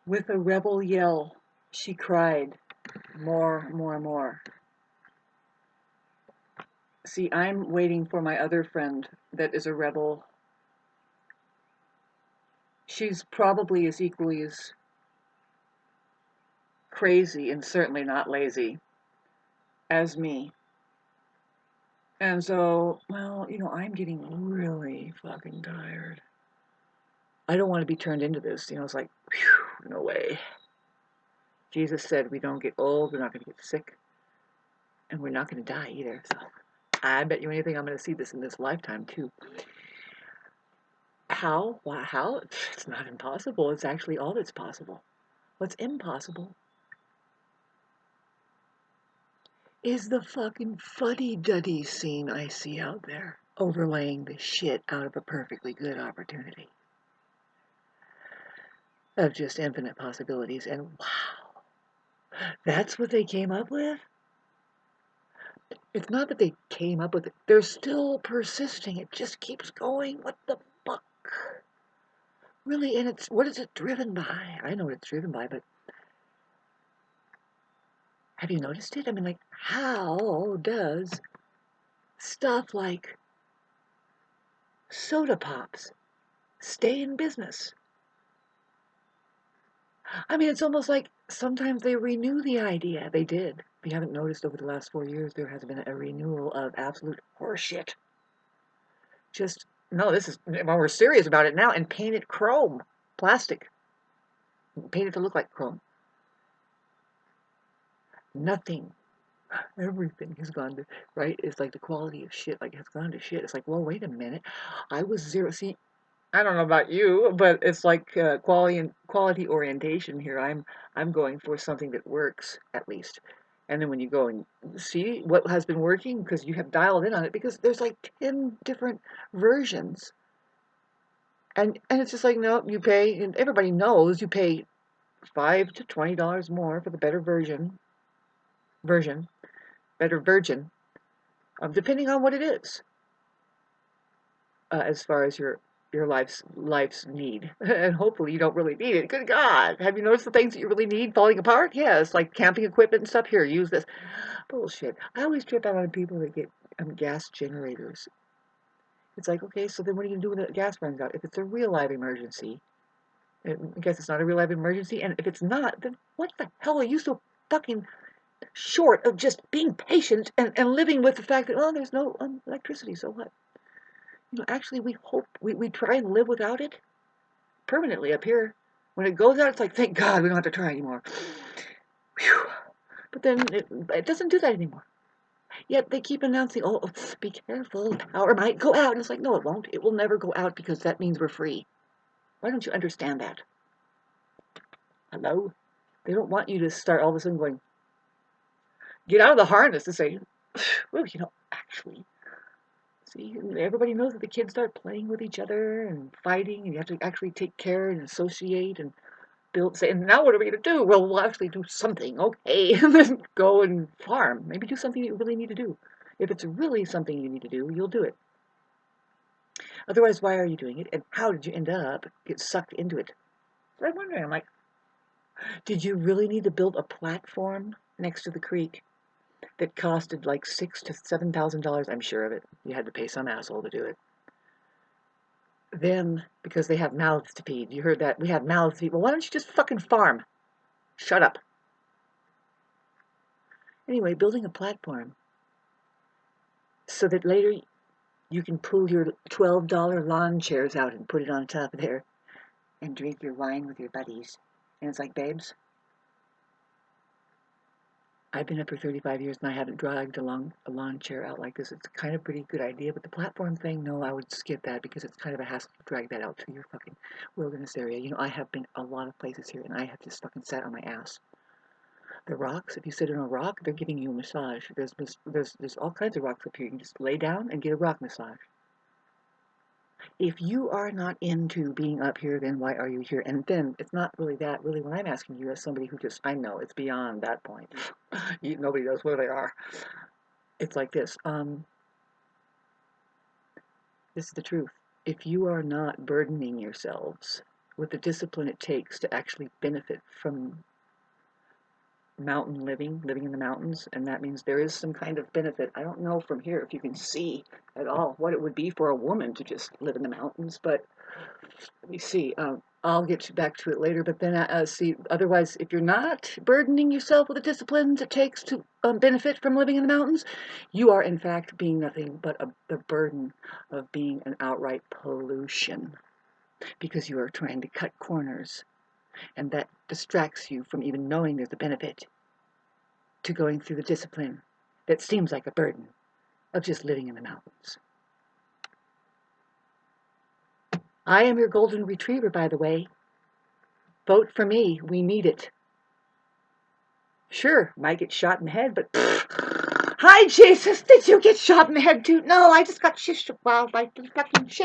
With a rebel yell, she cried, more, more, more. See, I'm waiting for my other friend that is a rebel. She's probably as equally as crazy and certainly not lazy as me. And so, well, I'm getting really fucking tired. I don't want to be turned into this. It's like, whew, no way. Jesus said we don't get old, we're not going to get sick, and we're not going to die either. So I bet you anything I'm going to see this in this lifetime too. How? How? It's not impossible. It's actually all that's possible. What's impossible is the fucking fuddy-duddy scene I see out there, overlaying the shit out of a perfectly good opportunity of just infinite possibilities. And wow, that's what they came up with? It's not that they came up with it. They're still persisting. It just keeps going. What the fuck? Really, and what is it driven by? I know what it's driven by, but have you noticed it? I mean, like, how does stuff like soda pops stay in business? I mean, it's almost like sometimes they renew the idea. They did. If you haven't noticed, over the last 4 years, there has been a renewal of absolute horseshit. Just, no, well, we're serious about it now, and paint it chrome, plastic. Paint it to look like chrome. Nothing. Everything has gone to, right? It's like the quality of shit, like, has gone to shit. It's like, well, wait a minute. I was zero. See, I don't know about you, but it's like quality orientation here. I'm going for something that works at least. And then when you go and see what has been working, because you have dialed in on it, because there's like 10 different versions. And it's just like, no, you pay, and everybody knows you pay $5 to $20 more for the version, better virgin, depending on what it is, as far as your life's need. And hopefully you don't really need it. Good God, have you noticed the things that you really need falling apart? Yes, like camping equipment and stuff. Here, use this. Bullshit. I always trip out on people that get gas generators. It's like, okay, so then what are you gonna do when the gas runs out? If it's a real life emergency, I guess it's not a real life emergency. And if it's not, then what the hell are you so fucking short of just being patient and living with the fact that, well, there's no electricity, so what? Actually, we try and live without it permanently up here. When it goes out, it's like, thank God we don't have to try anymore. Whew. But then it doesn't do that anymore. Yet they keep announcing, oh, be careful, power might go out. And it's like, no, it won't. It will never go out, because that means we're free. Why don't you understand that? Hello? They don't want you to start all of a sudden going, get out of the harness and say, well, actually, see, everybody knows that the kids start playing with each other and fighting, and you have to actually take care and associate and build. Say, and now what are we going to do? Well, we'll actually do something, okay, and then go and farm. Maybe do something you really need to do. If it's really something you need to do, you'll do it. Otherwise, why are you doing it? And how did you end up get sucked into it? So I'm wondering, I'm like, did you really need to build a platform next to the creek that costed like $6,000 to $7,000? I'm sure of it. You had to pay some asshole to do it. Then, because they have mouths to feed, you heard that, we have mouths to feed. Well, why don't you just fucking farm? Shut up. Anyway, building a platform so that later you can pull your $12 lawn chairs out and put it on top of there and drink your wine with your buddies. And it's like, babes, I've been up for 35 years and I haven't dragged a lawn chair out like this. It's kind of a pretty good idea, but the platform thing, no, I would skip that, because it's kind of a hassle to drag that out to your fucking wilderness area. I have been a lot of places here and I have just fucking sat on my ass. The rocks, if you sit on a rock, they're giving you a massage. There's all kinds of rocks up here. You can just lay down and get a rock massage. If you are not into being up here, then why are you here? And then it's not really that. Really, what I'm asking you as somebody who just, I know it's beyond that point. Nobody knows where they are. It's like this. This is the truth. If you are not burdening yourselves with the discipline it takes to actually benefit from mountain living in the mountains, and that means there is some kind of benefit. I don't know from here if you can see at all what it would be for a woman to just live in the mountains, but let me see. I'll get back to it later, but then see, otherwise, if you're not burdening yourself with the disciplines it takes to benefit from living in the mountains, you are in fact being nothing but the burden of being an outright pollution, because you are trying to cut corners, and that distracts you from even knowing there's a benefit to going through the discipline that seems like a burden of just living in the mountains. I am your golden retriever, by the way. Vote for me. We need it. Sure, might get shot in the head, but hi, Jesus. Did you get shot in the head too? No, I just got shished. Well, like fucking shit.